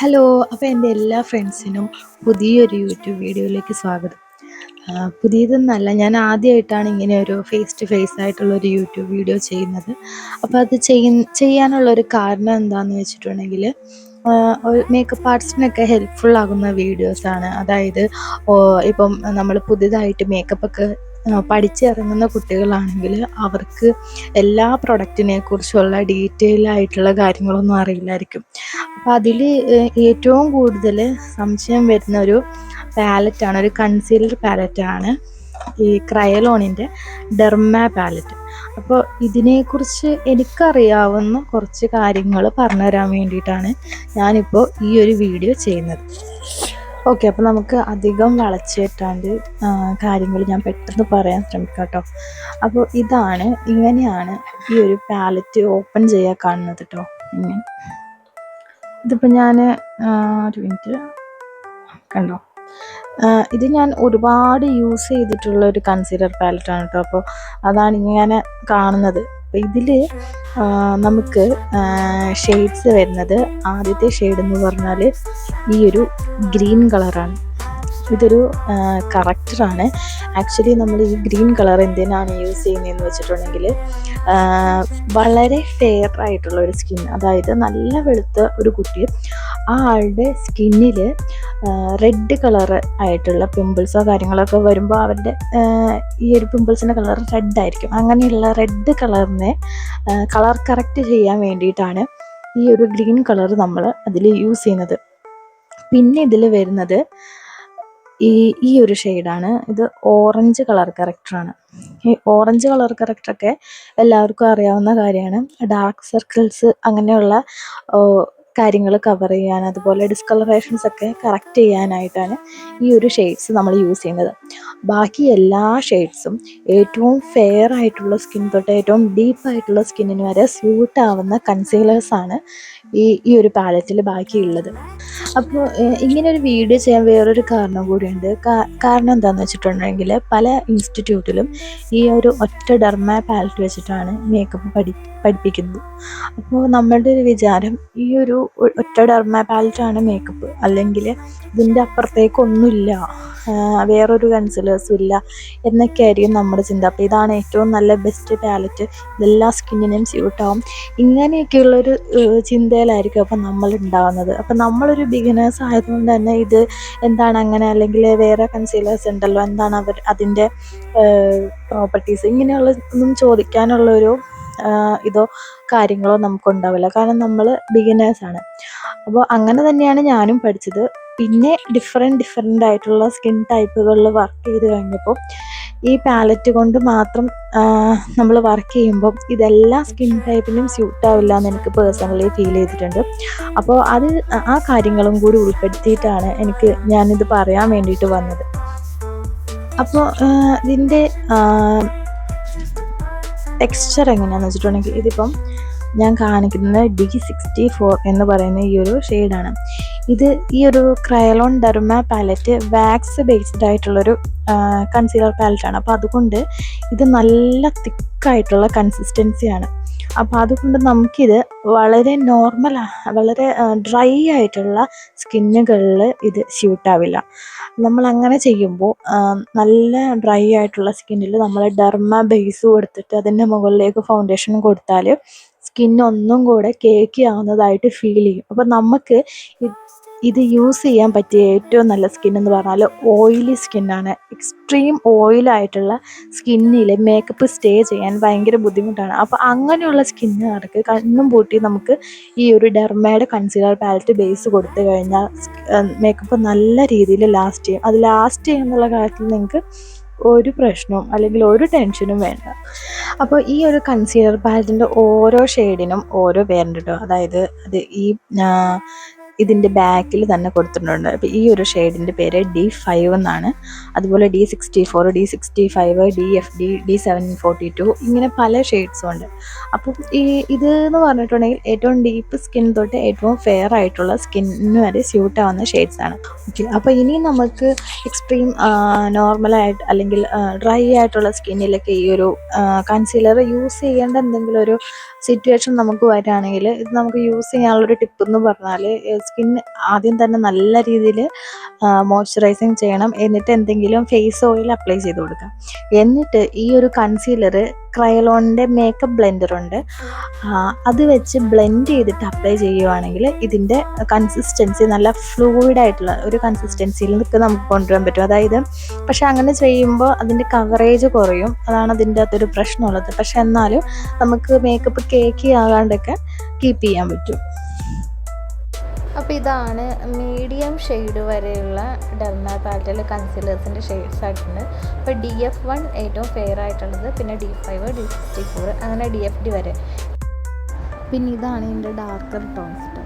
Hello, അപ്പോൾ എൻ്റെ എല്ലാ ഫ്രണ്ട്സിനും പുതിയൊരു യൂട്യൂബ് വീഡിയോയിലേക്ക് സ്വാഗതം. പുതിയതൊന്നല്ല, ഞാൻ ആദ്യമായിട്ടാണ് ഇങ്ങനെ ഒരു ഫേസ് ടു ഫേസ് ആയിട്ടുള്ളൊരു യൂട്യൂബ് വീഡിയോ ചെയ്യുന്നത്. അപ്പോൾ അത് ചെയ്യാനുള്ളൊരു കാരണം എന്താണെന്ന് വെച്ചിട്ടുണ്ടെങ്കിൽ, ഒരു മേക്കപ്പ് ആർട്ടിസ്റ്റിനൊക്കെ ഹെൽപ്ഫുൾ ആകുന്ന വീഡിയോസാണ്. അതായത് ഇപ്പം നമ്മൾ പുതിയതായിട്ട് മേക്കപ്പൊക്കെ പഠിച്ചിറങ്ങുന്ന കുട്ടികളാണെങ്കിൽ അവർക്ക് എല്ലാ പ്രൊഡക്റ്റിനെ കുറിച്ചുള്ള ഡീറ്റെയിൽ ആയിട്ടുള്ള കാര്യങ്ങളൊന്നും അറിയില്ലായിരിക്കും. അപ്പോൾ അതിൽ ഏറ്റവും കൂടുതൽ സംശയം വരുന്ന ഒരു പാലറ്റാണ്, ഒരു കൺസീലർ പാലറ്റാണ് ഈ ക്രയലോണിൻ്റെ ഡെർമ പാലറ്റ്. അപ്പോൾ ഇതിനെക്കുറിച്ച് എനിക്കറിയാവുന്ന കുറച്ച് കാര്യങ്ങൾ പറഞ്ഞുതരാൻ വേണ്ടിയിട്ടാണ് ഞാനിപ്പോൾ ഈ ഒരു വീഡിയോ ചെയ്യുന്നത്. ഓക്കെ, അപ്പോൾ നമുക്ക് അധികം വളച്ചേറ്റാണ്ട് കാര്യങ്ങൾ ഞാൻ പെട്ടെന്ന് പറയാൻ ശ്രമിക്കാം കേട്ടോ. അപ്പോൾ ഇങ്ങനെയാണ് ഈ ഒരു പാലറ്റ് ഓപ്പൺ ചെയ്യാൻ കാണുന്നത് കേട്ടോ. ഇങ്ങനെ ഇതിപ്പോൾ ഞാൻ ഒരു മിനിറ്റ് കണ്ടോ, ഇത് ഞാൻ ഒരുപാട് യൂസ് ചെയ്തിട്ടുള്ള ഒരു കൺസീലർ പാലറ്റാണ് കേട്ടോ. അപ്പോൾ അതാണ് ഇങ്ങനെ കാണുന്നത്. അപ്പോൾ ഇതിൽ നമുക്ക് ഷെയ്ഡ്സ് വരുന്നത്, ആദ്യത്തെ ഷെയ്ഡ് എന്ന് പറഞ്ഞാൽ ഈ ഒരു ഗ്രീൻ കളറാണ്. ഇതൊരു കറക്റ്ററാണ്. ആക്ച്വലി നമ്മൾ ഈ ഗ്രീൻ കളർ എന്തിനാണ് യൂസ് ചെയ്യുന്നതെന്ന് വെച്ചിട്ടുണ്ടെങ്കിൽ, വളരെ ഫെയർ ആയിട്ടുള്ള ഒരു സ്കിൻ, അതായത് നല്ല വെളുത്ത ഒരു കുട്ടി, ആ ആളുടെ സ്കിന്നിൽ റെഡ് കളർ ആയിട്ടുള്ള പിമ്പിൾസോ കാര്യങ്ങളൊക്കെ വരുമ്പോൾ അവരുടെ ഈ ഒരു പിമ്പിൾസിൻ്റെ കളർ റെഡായിരിക്കും. അങ്ങനെയുള്ള റെഡ് കളറിനെ കളർ കറക്റ്റ് ചെയ്യാൻ വേണ്ടിയിട്ടാണ് ഈ ഒരു ഗ്രീൻ കളർ നമ്മൾ അതിൽ യൂസ് ചെയ്യുന്നത്. പിന്നെ ഇതിൽ വരുന്നത് ഈ ഒരു ഷെയ്ഡാണ്. ഇത് ഓറഞ്ച് കളർ കറക്റ്ററാണ്. ഈ ഓറഞ്ച് കളർ കറക്റ്ററൊക്കെ എല്ലാവർക്കും അറിയാവുന്ന കാര്യമാണ്. ഡാർക്ക് സർക്കിൾസ് അങ്ങനെയുള്ള കാര്യങ്ങൾ കവർ ചെയ്യാൻ, അതുപോലെ ഡിസ്കളറേഷൻസ് ഒക്കെ കറക്റ്റ് ചെയ്യാനായിട്ടാണ് ഈ ഒരു ഷെയ്ഡ്സ് നമ്മൾ യൂസ് ചെയ്യുന്നത്. ബാക്കി എല്ലാ ഷെയ്ഡ്സും ഏറ്റവും ഫെയർ ആയിട്ടുള്ള സ്കിൻ തൊട്ട് ഏറ്റവും ഡീപ്പായിട്ടുള്ള സ്കിന്നിന് വരെ സ്യൂട്ട് ആവുന്ന കൺസീലേഴ്സാണ് ഈ ഒരു പാലറ്റിൽ ബാക്കിയുള്ളത്. അപ്പോൾ ഇങ്ങനൊരു വീഡിയോ ചെയ്യാൻ വേറൊരു കാരണം കൂടിയുണ്ട്. കാരണം എന്താണെന്ന് വെച്ചിട്ടുണ്ടെങ്കിൽ, പല ഇൻസ്റ്റിറ്റ്യൂട്ടിലും ഈ ഒരു ഒറ്റ ഡെർമ പാലറ്റ് വെച്ചിട്ടാണ് മേക്കപ്പ് പഠിപ്പിക്കുന്നത്. അപ്പോൾ നമ്മളുടെ ഒരു വിചാരം ഈ ഒരു ഒറ്റ ഡെർമ പാലറ്റാണ് മേക്കപ്പ്, അല്ലെങ്കിൽ ഇതിൻ്റെ അപ്പുറത്തേക്കൊന്നുമില്ല, വേറൊരു കൺസീലേഴ്സും ഇല്ല എന്നൊക്കെ ആയിരിക്കും നമ്മുടെ ചിന്ത. അപ്പോൾ ഇതാണ് ഏറ്റവും നല്ല ബെസ്റ്റ് പാലറ്റ്, ഇതെല്ലാ സ്കിന്നിനും സ്യൂട്ടാവും, ഇങ്ങനെയൊക്കെയുള്ളൊരു ചിന്തയിലായിരിക്കും അപ്പം നമ്മൾ ഉണ്ടാകുന്നത്. അപ്പം നമ്മളൊരു ബിഗിനേഴ്സ് ആയതുകൊണ്ട് തന്നെ ഇത് എന്താണ് അങ്ങനെ, അല്ലെങ്കിൽ വേറെ കൺസീലേഴ്സ് ഉണ്ടല്ലോ, എന്താണ് അതിൻ്റെ പ്രോപ്പർട്ടീസ്, ഇങ്ങനെയുള്ള ഒന്നും ചോദിക്കാനുള്ളൊരു ഇതോ കാര്യങ്ങളോ നമുക്കുണ്ടാവില്ല. കാരണം നമ്മൾ ബിഗിനേഴ്സാണ്. അപ്പോൾ അങ്ങനെ തന്നെയാണ് ഞാനും പഠിച്ചത്. പിന്നെ ഡിഫറെൻ്റ് ആയിട്ടുള്ള സ്കിൻ ടൈപ്പുകളിൽ വർക്ക് ചെയ്ത് കഴിഞ്ഞപ്പോൾ ഈ പാലറ്റ് കൊണ്ട് മാത്രം നമ്മൾ വർക്ക് ചെയ്യുമ്പോൾ ഇതെല്ലാ സ്കിൻ ടൈപ്പിനും സ്യൂട്ടാവില്ല എന്ന് എനിക്ക് പേഴ്സണലി ഫീൽ ചെയ്തിട്ടുണ്ട്. അപ്പോൾ ആ കാര്യങ്ങളും കൂടി ഉൾപ്പെടുത്തിയിട്ടാണ് ഞാനിത് പറയാൻ വേണ്ടിയിട്ട് വന്നത്. അപ്പോൾ ഇതിൻ്റെ ടെക്സ്ചർ എങ്ങനെയാണെന്ന് വെച്ചിട്ടുണ്ടെങ്കിൽ, ഇതിപ്പം ഞാൻ കാണിക്കുന്നത് D64 എന്ന് പറയുന്ന ഈ ഒരു ഷെയ്ഡാണ്. ഈ ഒരു ക്രയലോൺ ഡെർമ പാലറ്റ് വാക്സ് ബേസ്ഡ് ആയിട്ടുള്ളൊരു കൺസീലർ പാലറ്റാണ്. അപ്പോൾ അതുകൊണ്ട് ഇത് നല്ല തിക്കായിട്ടുള്ള കൺസിസ്റ്റൻസിയാണ്. അപ്പോൾ അതുകൊണ്ട് നമുക്കിത് വളരെ വളരെ ഡ്രൈ ആയിട്ടുള്ള സ്കിന്നുകളിൽ ഇത് സ്യൂട്ടാവില്ല. നമ്മളങ്ങനെ ചെയ്യുമ്പോൾ നല്ല ഡ്രൈ ആയിട്ടുള്ള സ്കിന്നിൽ നമ്മൾ ഡെർമ ബേസ് കൊടുത്തിട്ട് അതിൻ്റെ മുകളിലേക്ക് ഫൗണ്ടേഷൻ കൊടുത്താൽ സ്കിന്നൊന്നും കൂടെ കേക്കി ആവുന്നതായിട്ട് ഫീൽ ചെയ്യും. അപ്പോൾ നമുക്ക് ഇത് യൂസ് ചെയ്യാൻ പറ്റിയ ഏറ്റവും നല്ല സ്കിൻ എന്ന് പറഞ്ഞാൽ ഓയിലി സ്കിന്നാണ്. എക്സ്ട്രീം ഓയിലായിട്ടുള്ള സ്കിന്നിൽ മേക്കപ്പ് സ്റ്റേ ചെയ്യാൻ ഭയങ്കര ബുദ്ധിമുട്ടാണ്. അപ്പോൾ അങ്ങനെയുള്ള സ്കിന്നുകാർക്ക് കണ്ണും പൂട്ടി നമുക്ക് ഈ ഒരു ഡെർമയുടെ കൺസീലർ പാലറ്റ് ബേസ് കൊടുത്തു കഴിഞ്ഞാൽ മേക്കപ്പ് നല്ല രീതിയിൽ ലാസ്റ്റ് ചെയ്യും. അത് ലാസ്റ്റ് ചെയ്യുന്നുള്ള കാര്യത്തിൽ നിങ്ങൾക്ക് ഒരു പ്രശ്നവും അല്ലെങ്കിൽ ഒരു ടെൻഷനും വേണ്ട. അപ്പോൾ ഈ ഒരു കൺസീലർ പാലറ്റിൻ്റെ ഓരോ ഷെയ്ഡിനും ഓരോ പേരുണ്ട് കേട്ടോ. അതായത് ഇതിൻ്റെ ബാക്കിൽ തന്നെ കൊടുത്തിട്ടുണ്ട്. അപ്പോൾ ഈ ഒരു ഷെയ്ഡിൻ്റെ പേര് D5 എന്നാണ്. അതുപോലെ D64, D65, DFD, D742 ഇങ്ങനെ പല ഷെയ്ഡ്സും ഉണ്ട്. അപ്പം ഇതെന്ന് പറഞ്ഞിട്ടുണ്ടെങ്കിൽ ഏറ്റവും ഡീപ്പ് സ്കിൻ തൊട്ട് ഏറ്റവും ഫെയർ ആയിട്ടുള്ള സ്കിന്നിന് വരെ സ്യൂട്ട് ആവുന്ന ഷെയ്ഡ്സാണ്. ഓക്കെ, അപ്പോൾ ഇനി നമുക്ക് എക്സ്ട്രീം നോർമലായിട്ട് അല്ലെങ്കിൽ ഡ്രൈ ആയിട്ടുള്ള സ്കിന്നിലൊക്കെ ഈ ഒരു കൺസീലർ യൂസ് ചെയ്യേണ്ട എന്തെങ്കിലും ഒരു സിറ്റുവേഷൻ നമുക്ക് വരികയാണെങ്കിൽ ഇത് നമുക്ക് യൂസ് ചെയ്യാനുള്ളൊരു ടിപ്പ് എന്ന് പറഞ്ഞാൽ, സ്കിൻ ആദ്യം തന്നെ നല്ല രീതിയിൽ മോയ്സ്ചറൈസിങ് ചെയ്യണം. എന്നിട്ട് എന്തെങ്കിലും ഫേസ് ഓയിൽ അപ്ലൈ ചെയ്ത് കൊടുക്കാം. എന്നിട്ട് ഈ ഒരു കൺസീലർ ക്രയോലോണിൻ്റെ മേക്കപ്പ് ബ്ലെൻഡർ ഉണ്ട്, അത് വെച്ച് ബ്ലെൻഡ് ചെയ്തിട്ട് അപ്ലൈ ചെയ്യുവാണെങ്കിൽ ഇതിൻ്റെ കൺസിസ്റ്റൻസി നല്ല ഫ്ലൂയിഡായിട്ടുള്ള ഒരു കൺസിസ്റ്റൻസിയിലേക്ക് നമുക്ക് കൊണ്ടുവരാൻ പറ്റും. അതായത് പക്ഷെ അങ്ങനെ ചെയ്യുമ്പോൾ അതിൻ്റെ കവറേജ് കുറയും, അതാണ് അതിൻ്റെ അകത്തൊരു പ്രശ്നമുള്ളത്. പക്ഷെ എന്നാലും നമുക്ക് മേക്കപ്പ് കേക്കി ആകാണ്ടൊക്കെ കീപ്പ് ചെയ്യാൻ പറ്റും. അപ്പോൾ ഇതാണ് മീഡിയം ഷെയ്ഡ് വരെയുള്ള ഡെർമാ പാലറ്റിൽ കൺസീലേഴ്സിൻ്റെ ഷെയ്ഡ്സ് ആയിട്ടുണ്ട്. അപ്പോൾ DF1 ഏറ്റവും ഫെയർ ആയിട്ടുള്ളത്, പിന്നെ D5, D64, അങ്ങനെ DFD വരെ. പിന്നെ ഇതാണ് ഇതിൻ്റെ ഡാർക്കർ ടോൺസ്.